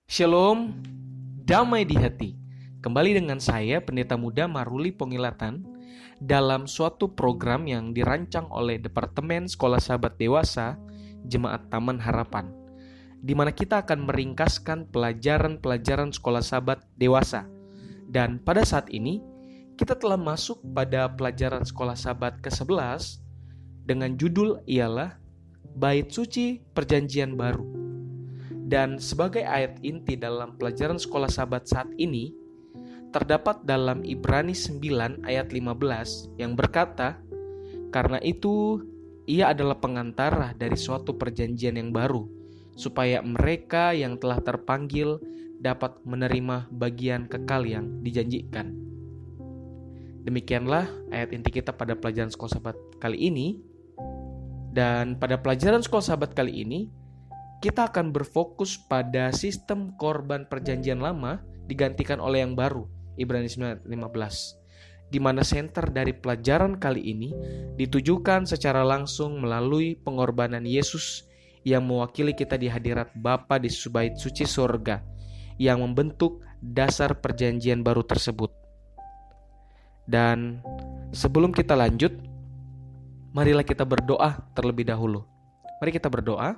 Shalom, damai di hati. Kembali dengan saya, Pendeta Muda Maruli Pongilatan, dalam suatu program yang dirancang oleh Departemen Sekolah Sahabat Dewasa, Jemaat Taman Harapan, di mana kita akan meringkaskan pelajaran-pelajaran Sekolah Sahabat Dewasa. Dan pada saat ini, kita telah masuk pada pelajaran Sekolah Sahabat ke-11 dengan judul ialah Bait Suci Perjanjian Baru. Dan sebagai ayat inti dalam pelajaran Sekolah Sahabat saat ini, terdapat dalam Ibrani 9 ayat 15 yang berkata, "Karena itu, ia adalah pengantara dari suatu perjanjian yang baru, supaya mereka yang telah terpanggil dapat menerima bagian kekal yang dijanjikan." Demikianlah ayat inti kita pada pelajaran Sekolah Sahabat kali ini. Dan pada pelajaran Sekolah Sahabat kali ini, kita akan berfokus pada sistem korban perjanjian lama digantikan oleh yang baru, Ibrani 9:15, di mana senter dari pelajaran kali ini ditujukan secara langsung melalui pengorbanan Yesus yang mewakili kita di hadirat Bapa di Bait Suci Surga, yang membentuk dasar perjanjian baru tersebut. Dan sebelum kita lanjut, marilah kita berdoa terlebih dahulu. Mari kita berdoa.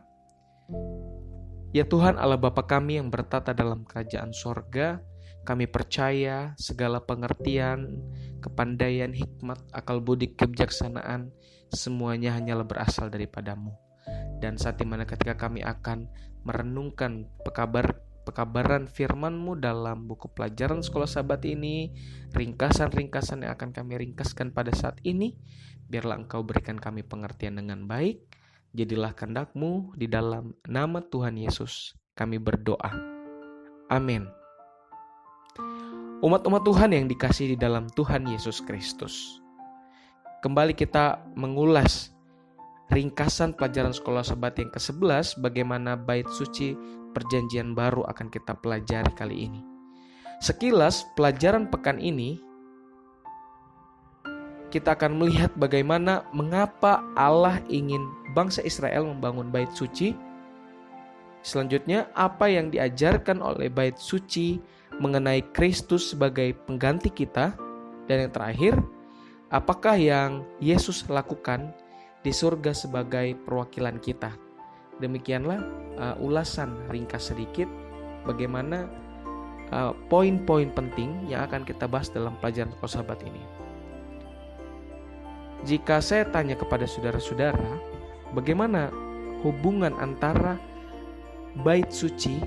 Ya Tuhan Allah Bapa kami yang bertata dalam kerajaan sorga, kami percaya segala pengertian, kepandaian, hikmat, akal budi, kebijaksanaan, semuanya hanyalah berasal daripadamu. Dan saat dimana ketika kami akan merenungkan pekabaran firman-Mu dalam buku pelajaran Sekolah Sahabat ini, ringkasan-ringkasan yang akan kami ringkaskan pada saat ini, biarlah Engkau berikan kami pengertian dengan baik. Jadilah kehendak-Mu di dalam nama Tuhan Yesus kami berdoa. Amin. Umat-umat Tuhan yang dikasihi di dalam Tuhan Yesus Kristus, kembali kita mengulas ringkasan pelajaran Sekolah Sahabat yang ke-11, bagaimana bait suci perjanjian baru akan kita pelajari kali ini. Sekilas pelajaran pekan ini kita akan melihat bagaimana mengapa Allah ingin bangsa Israel membangun bait suci. Selanjutnya, apa yang diajarkan oleh bait suci mengenai Kristus sebagai pengganti kita. Dan yang terakhir, apakah yang Yesus lakukan di surga sebagai perwakilan kita. Demikianlah ulasan ringkas sedikit bagaimana poin-poin penting yang akan kita bahas dalam pelajaran Sekolah Sahabat ini. Jika saya tanya kepada saudara-saudara, bagaimana hubungan antara bait suci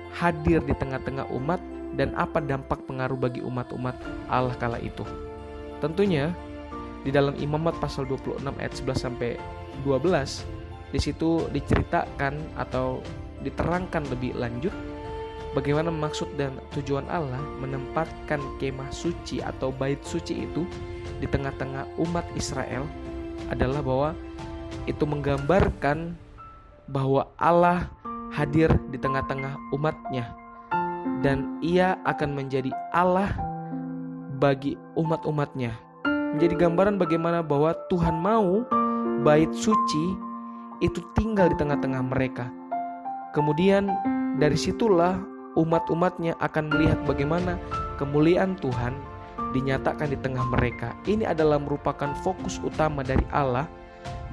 hadir di tengah-tengah umat dan apa dampak pengaruh bagi umat-umat Allah kala itu? Tentunya di dalam Imamat pasal 26 ayat 11 sampai 12, di situ diceritakan atau diterangkan lebih lanjut bagaimana maksud dan tujuan Allah menempatkan kemah suci atau bait suci itu di tengah-tengah umat Israel adalah bahwa itu menggambarkan bahwa Allah hadir di tengah-tengah umatnya dan ia akan menjadi Allah bagi umat-umatnya. Menjadi gambaran bagaimana bahwa Tuhan mau bait suci itu tinggal di tengah-tengah mereka. Kemudian dari situlah umat-umatnya akan melihat bagaimana kemuliaan Tuhan dinyatakan di tengah mereka. Ini adalah merupakan fokus utama dari Allah,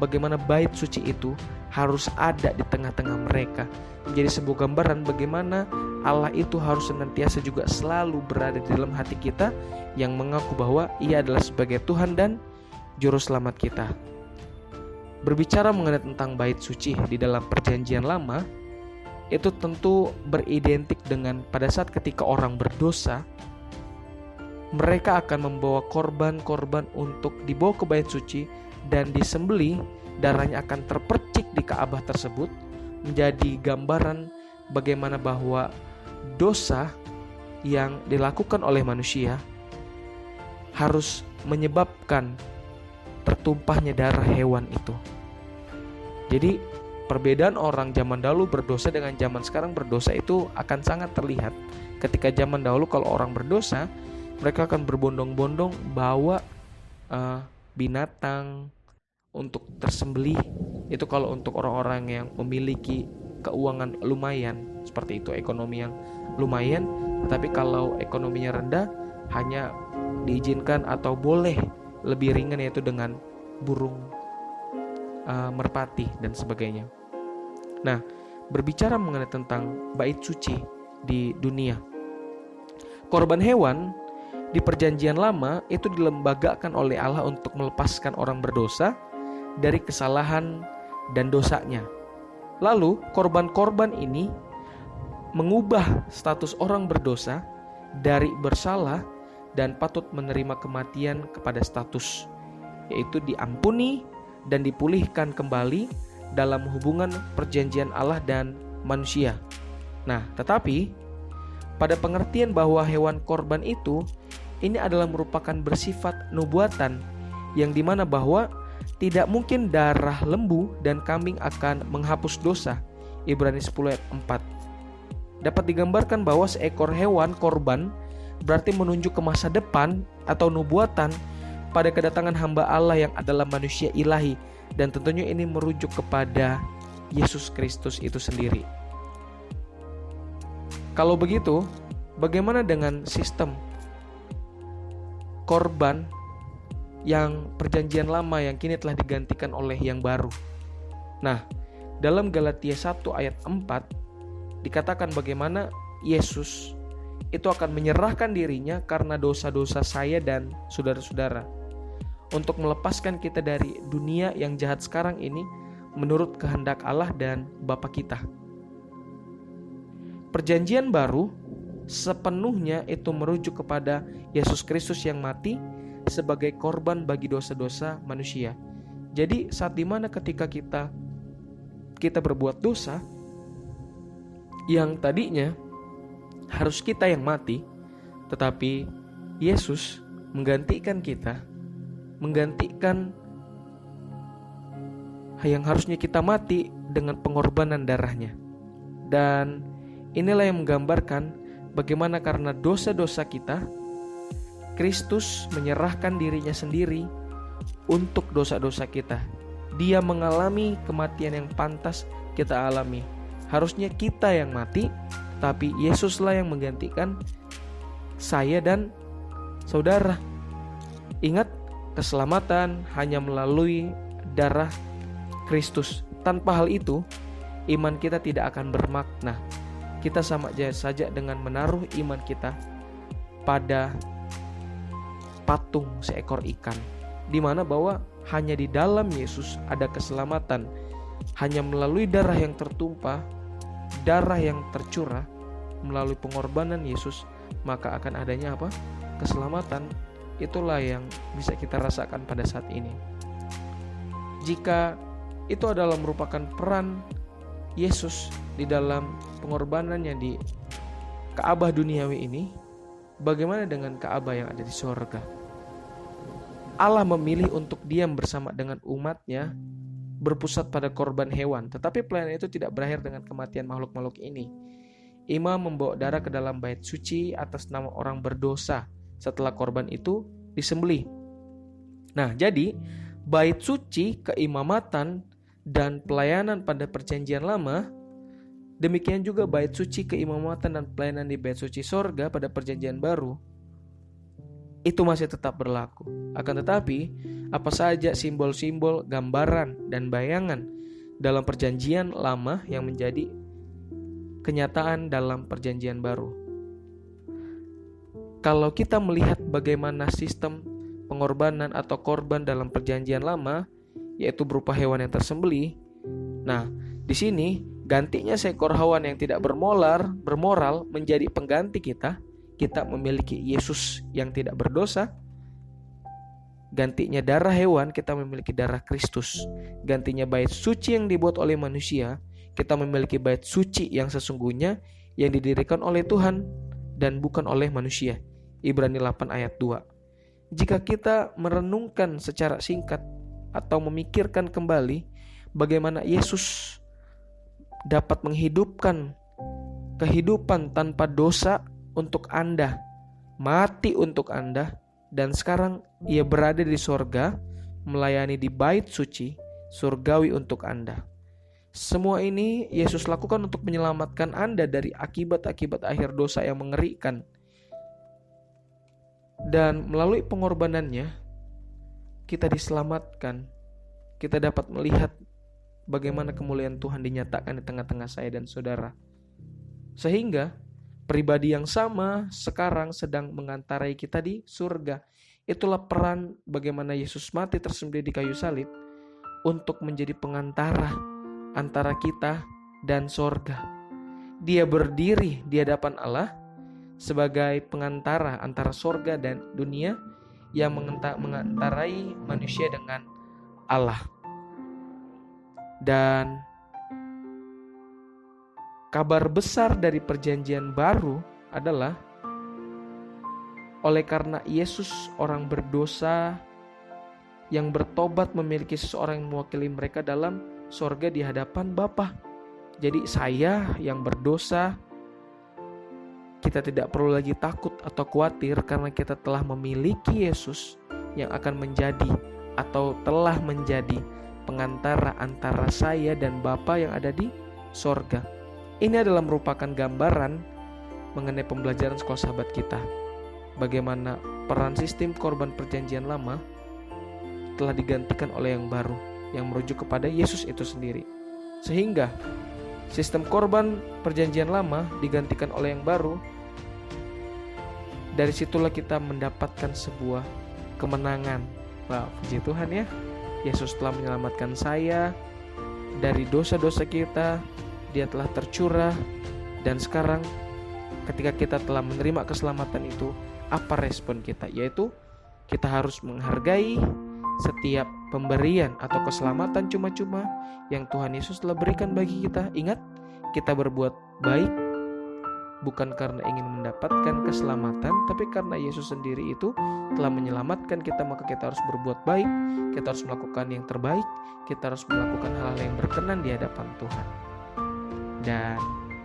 bagaimana bait suci itu harus ada di tengah-tengah mereka. Menjadi sebuah gambaran bagaimana Allah itu harus senantiasa juga selalu berada di dalam hati kita, yang mengaku bahwa Ia adalah sebagai Tuhan dan Juru Selamat kita. Berbicara mengenai tentang bait suci di dalam perjanjian lama, itu tentu beridentik dengan pada saat ketika orang berdosa, mereka akan membawa korban-korban untuk dibawa ke bait suci dan disembelih, darahnya akan terpercik di Ka'bah tersebut, menjadi gambaran bagaimana bahwa dosa yang dilakukan oleh manusia harus menyebabkan tertumpahnya darah hewan itu. Jadi perbedaan orang zaman dahulu berdosa dengan zaman sekarang berdosa itu akan sangat terlihat. Ketika zaman dahulu kalau orang berdosa, mereka akan berbondong-bondong bawa binatang untuk tersembelih. Itu kalau untuk orang-orang yang memiliki keuangan lumayan, seperti itu, ekonomi yang lumayan. Tapi kalau ekonominya rendah, hanya diizinkan atau boleh lebih ringan, yaitu dengan burung merpati dan sebagainya. Nah, berbicara mengenai tentang bait suci di dunia, korban hewan di perjanjian lama itu dilembagakan oleh Allah untuk melepaskan orang berdosa dari kesalahan dan dosanya. Lalu korban-korban ini mengubah status orang berdosa dari bersalah dan patut menerima kematian kepada status, yaitu diampuni dan dipulihkan kembali dalam hubungan perjanjian Allah dan manusia. Nah, tetapi pada pengertian bahwa hewan korban itu ini adalah merupakan bersifat nubuatan, yang dimana bahwa tidak mungkin darah lembu dan kambing akan menghapus dosa. Ibrani 10 ayat 4. Dapat digambarkan bahwa seekor hewan korban berarti menunjuk ke masa depan atau nubuatan pada kedatangan hamba Allah yang adalah manusia ilahi, dan tentunya ini merujuk kepada Yesus Kristus itu sendiri. Kalau begitu, bagaimana dengan sistem korban yang perjanjian lama yang kini telah digantikan oleh yang baru? Nah, dalam Galatia 1 ayat 4 dikatakan bagaimana Yesus itu akan menyerahkan dirinya karena dosa-dosa saya dan saudara-saudara, untuk melepaskan kita dari dunia yang jahat sekarang ini menurut kehendak Allah dan Bapa kita. Perjanjian baru sepenuhnya itu merujuk kepada Yesus Kristus yang mati sebagai korban bagi dosa-dosa manusia. Jadi saat dimana ketika kita berbuat dosa yang tadinya harus kita yang mati, tetapi Yesus menggantikan kita, menggantikan yang harusnya kita mati dengan pengorbanan darahnya. Dan inilah yang menggambarkan bagaimana karena dosa-dosa kita, Kristus menyerahkan dirinya sendiri untuk dosa-dosa kita. Dia mengalami kematian yang pantas kita alami. Harusnya kita yang mati, tapi Yesuslah yang menggantikan saya dan saudara. Ingat, keselamatan hanya melalui darah Kristus. Tanpa hal itu, iman kita tidak akan bermakna. Kita sama saja dengan menaruh iman kita pada patung seekor ikan, di mana bahwa hanya di dalam Yesus ada keselamatan. Hanya melalui darah yang tertumpah, darah yang tercurah, melalui pengorbanan Yesus, maka akan adanya apa? Keselamatan. Itulah yang bisa kita rasakan pada saat ini. Jika itu adalah merupakan peran Yesus di dalam pengorbanannya di Ka'bah duniawi ini, bagaimana dengan Ka'bah yang ada di surga? Allah memilih untuk diam bersama dengan umatnya, berpusat pada korban hewan. Tetapi pelayanan itu tidak berakhir dengan kematian makhluk-makhluk ini. Imam membawa darah ke dalam bait suci atas nama orang berdosa setelah korban itu disembelih. Nah, jadi bait suci, keimamatan, dan pelayanan pada perjanjian lama, demikian juga bait suci, keimamatan, dan pelayanan di bait suci sorga pada perjanjian baru, itu masih tetap berlaku. Akan tetapi, apa saja simbol-simbol, gambaran, dan bayangan dalam perjanjian lama yang menjadi kenyataan dalam perjanjian baru. Kalau kita melihat bagaimana sistem pengorbanan atau korban dalam perjanjian lama, yaitu berupa hewan yang tersembelih. Nah, di sini gantinya seekor hewan yang tidak bermoral menjadi pengganti kita. Kita memiliki Yesus yang tidak berdosa. Gantinya darah hewan, kita memiliki darah Kristus. Gantinya bait suci yang dibuat oleh manusia, kita memiliki bait suci yang sesungguhnya yang didirikan oleh Tuhan dan bukan oleh manusia. Ibrani 8 ayat 2. Jika kita merenungkan secara singkat atau memikirkan kembali bagaimana Yesus dapat menghidupkan kehidupan tanpa dosa untuk Anda, mati untuk Anda, dan sekarang Ia berada di sorga melayani di bait suci surgawi untuk Anda. Semua ini Yesus lakukan untuk menyelamatkan Anda dari akibat-akibat akhir dosa yang mengerikan. Dan melalui pengorbanannya, kita diselamatkan. Kita dapat melihat bagaimana kemuliaan Tuhan dinyatakan di tengah-tengah saya dan saudara. Sehingga pribadi yang sama sekarang sedang mengantarai kita di surga. Itulah peran bagaimana Yesus mati tersembelih di kayu salib untuk menjadi pengantara antara kita dan sorga. Dia berdiri di hadapan Allah sebagai pengantara antara sorga dan dunia yang mengantarai manusia dengan Allah. Dan kabar besar dari perjanjian baru adalah oleh karena Yesus orang berdosa yang bertobat memiliki seseorang yang mewakili mereka dalam sorga di hadapan Bapa. Jadi saya yang berdosa, kita tidak perlu lagi takut atau khawatir karena kita telah memiliki Yesus yang akan menjadi atau telah menjadi pengantara antara saya dan Bapa yang ada di sorga. Ini adalah merupakan gambaran mengenai pembelajaran sekolah sahabat kita. Bagaimana peran sistem korban perjanjian lama telah digantikan oleh yang baru, yang merujuk kepada Yesus itu sendiri. Sehingga sistem korban perjanjian lama digantikan oleh yang baru. Dari situlah kita mendapatkan sebuah kemenangan. Wow, puji Tuhan ya. Yesus telah menyelamatkan saya dari dosa-dosa kita. Dia telah tercurah. Dan sekarang ketika kita telah menerima keselamatan itu, apa respon kita? Yaitu kita harus menghargai setiap pemberian atau keselamatan cuma-cuma yang Tuhan Yesus telah berikan bagi kita. Ingat, kita berbuat baik bukan karena ingin mendapatkan keselamatan, tapi karena Yesus sendiri itu telah menyelamatkan kita, maka kita harus berbuat baik, kita harus melakukan yang terbaik, kita harus melakukan hal-hal yang berkenan di hadapan Tuhan. Dan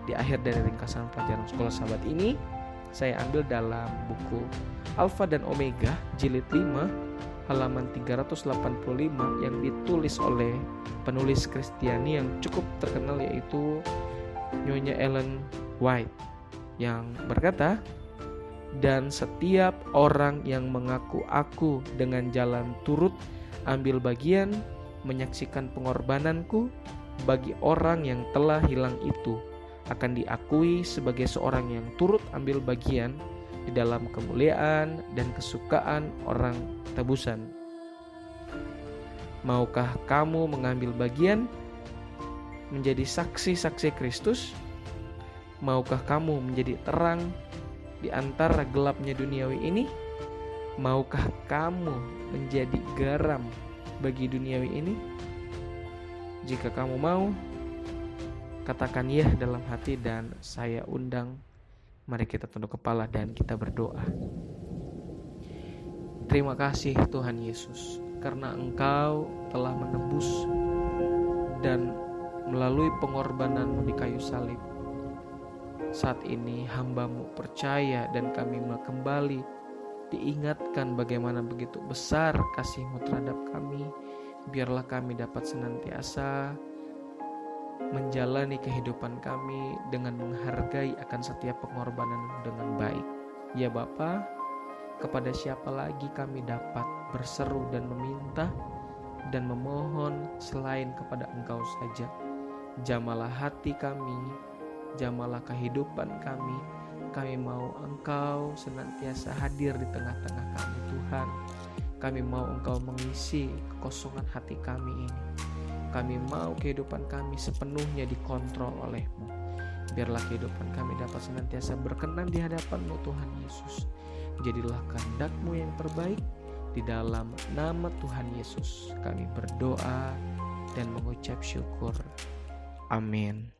di akhir dari ringkasan pelajaran sekolah sahabat ini, saya ambil dalam buku Alfa dan Omega jilid 5 halaman 385 yang ditulis oleh penulis Kristiani yang cukup terkenal, yaitu Nyonya Ellen White, yang berkata, "Dan setiap orang yang mengaku aku dengan jalan turut ambil bagian menyaksikan pengorbananku bagi orang yang telah hilang itu akan diakui sebagai seorang yang turut ambil bagian di dalam kemuliaan dan kesukaan orang tebusan. Maukah kamu mengambil bagian menjadi saksi-saksi Kristus? Maukah kamu menjadi terang di antara gelapnya duniawi ini? Maukah kamu menjadi garam bagi duniawi ini? Jika kamu mau, katakan ya dalam hati dan saya undang. Mari kita tunduk kepala dan kita berdoa. Terima kasih Tuhan Yesus, karena Engkau telah menebus dan melalui pengorbanan-Mu di kayu salib. Saat ini hamba-Mu percaya dan kami kembali diingatkan bagaimana begitu besar kasih-Mu terhadap kami. Biarlah kami dapat senantiasa menjalani kehidupan kami dengan menghargai akan setiap pengorbanan dengan baik. Ya Bapa, kepada siapa lagi kami dapat berseru dan meminta dan memohon selain kepada Engkau saja. Jamalah hati kami, jamalah kehidupan kami. Kami mau Engkau senantiasa hadir di tengah-tengah kami Tuhan. Kami mau Engkau mengisi kekosongan hati kami ini. Kami mau kehidupan kami sepenuhnya dikontrol oleh-Mu. Biarlah kehidupan kami dapat senantiasa berkenan di hadapan-Mu Tuhan Yesus. Jadilah kehendak-Mu yang terbaik. Di dalam nama Tuhan Yesus kami berdoa dan mengucap syukur. Amin.